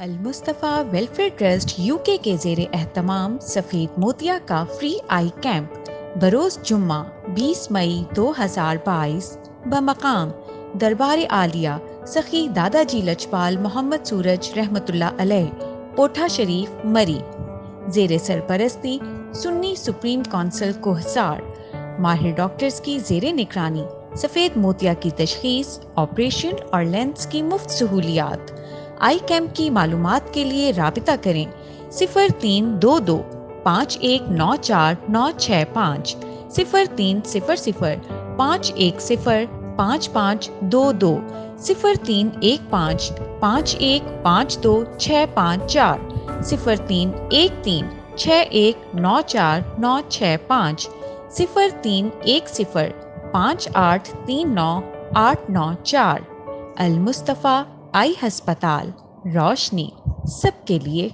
المصطفیٰ welfare trust UK کے زیر اہتمام سفید موتیا کا فری آئی کیمپ بروز جمعہ 20 مئی 2022 بمقام دربار عالیہ سخی دادا جی لجپال محمد سورج رحمۃ اللہ علیہ پوٹھا شریف مری زیر سرپرستی سنی سپریم کونسل کوہسار ماہر ڈاکٹرز کی زیر نگرانی سفید موتیا کی تشخیص آپریشن اور لینس کی مفت سہولیات۔ آئی کیمپ کی معلومات کے لیے رابطہ کریں 0322 5194 965 0300 510 5522 0315 5152 654 0313 6194 965 0310 5839 894 المصطفیٰ آئی ہسپتال، روشنی سب کے لیے۔